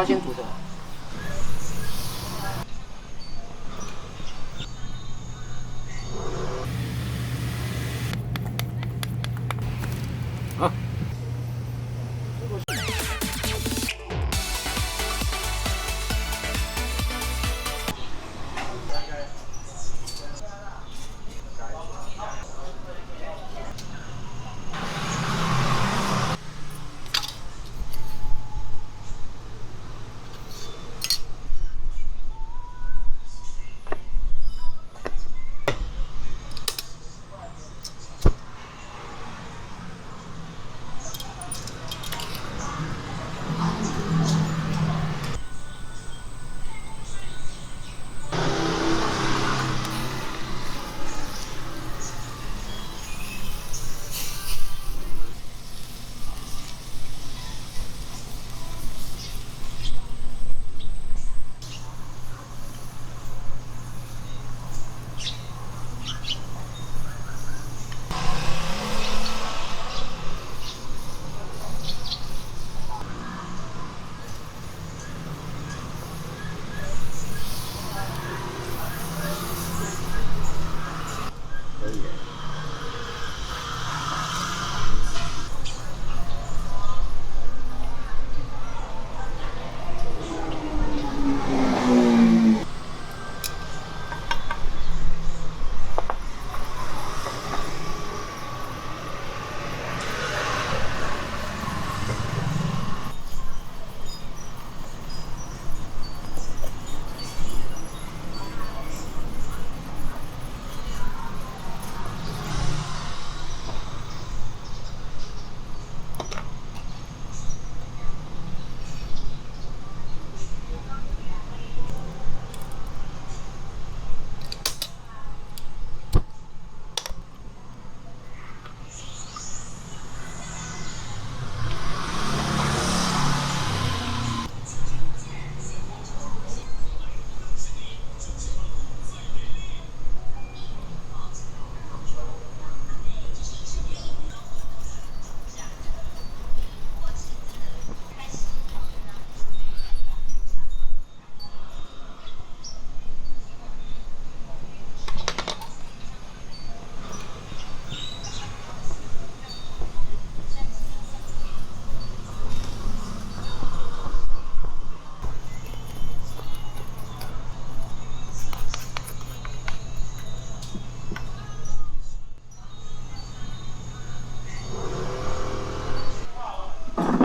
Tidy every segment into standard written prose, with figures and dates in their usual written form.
他先煮的。啊。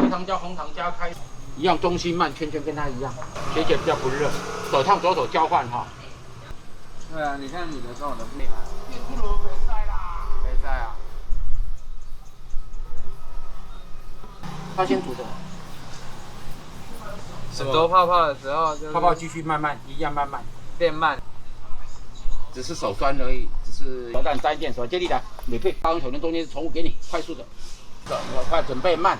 黑糖加红糖加开，一样中心慢，圈圈跟它一样，斜比较不热，手烫左手交换哈。对啊，你看你的跟我的不一样。不如没塞啦。没塞啊。他先煮的。很多泡泡的时候就泡泡继续慢慢一样慢慢变慢，只是手酸而已，只是手感沾一点手接力的，你可以刚手的中间重复给你快速的，我快准备慢。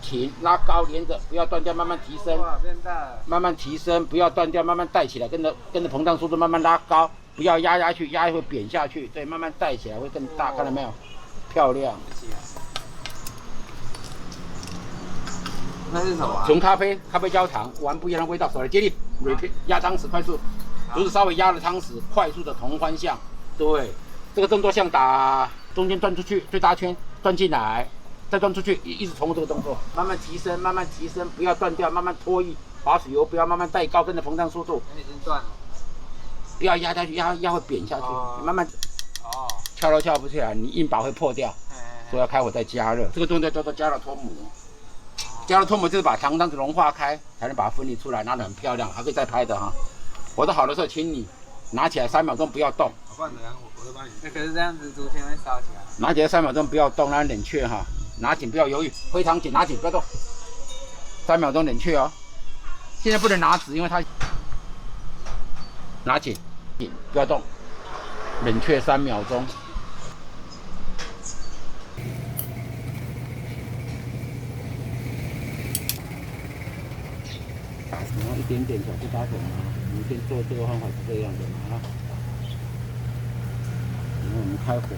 停，拉高，连着，不要断掉，慢慢提升，变大了，慢慢提升，不要断掉，慢慢带起来，跟着膨胀速度慢慢拉高，不要压下去，压会扁下去，对，慢慢带起来会更大，看到没有？漂亮。那是什么？纯咖啡焦糖，玩不一样的味道，手来接力 ，repeat， 压汤匙，快速，就是稍微压了汤匙，快速的同欢向，对，这个动作像打中间转出去，最大圈转进来。再转出去，一直重复这个动作，慢慢提升，慢慢提升，不要断掉，慢慢脱衣，滑水油不要慢慢带高，跟着膨胀速度。已经断了，不要压下去，压会扁下去，你慢慢。哦。翘都翘不起来，你硬把会破掉，所以要开火再加热。这个动作叫做加热脱模。加热脱模就是把糖浆子融化开，才能把它分离出来，拿得很漂亮，还可以再拍的哈。我的好的时候，请你拿起来3秒钟不要动。我都帮你。可是这样子竹签会烧起来。拿起来3秒钟不要动，让它冷却哈。拿紧，不要犹豫，非常紧，拿紧，不要动。3秒钟冷却哦。现在不能拿纸，因为它拿紧，不要动，冷却3秒钟。然后一点点小苏打粉啊，我们先做这个方法是这样的啊。然后我们开火。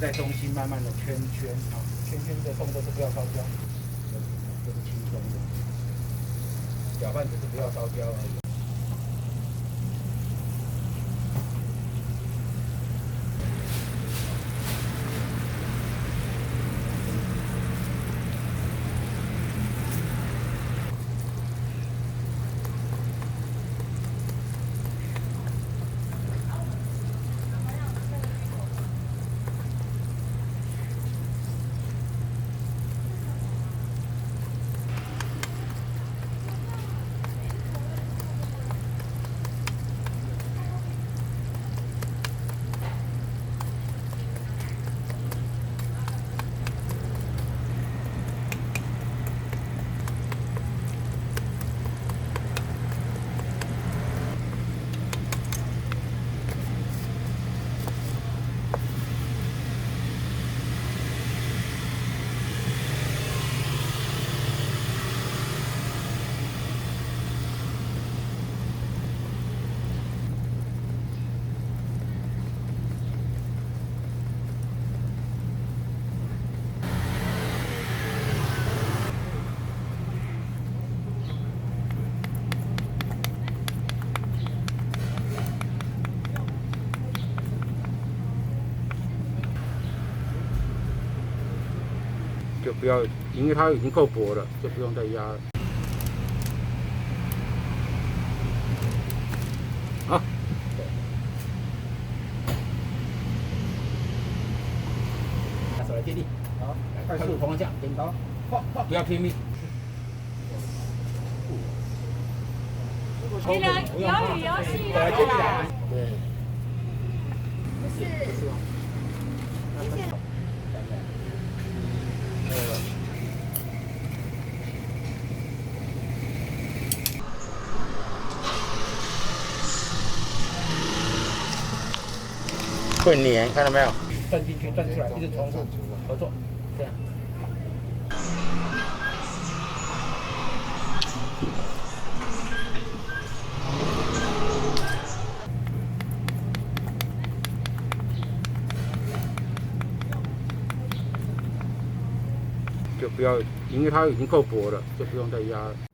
在中心慢慢的圈圈啊，圈圈的动作是不要烧焦，这是轻松的。搅拌只是不要烧焦而已。就不要，因为它已经够薄了，就不用再压了。好，拿手来接力，好，快速方向，点刀，不要拼命。有旅游系来接力来，对。不是。会粘，看到没有？转进去，转出来，一直重复合作，这样。就不要，因为它已经够薄了，就不用再压了。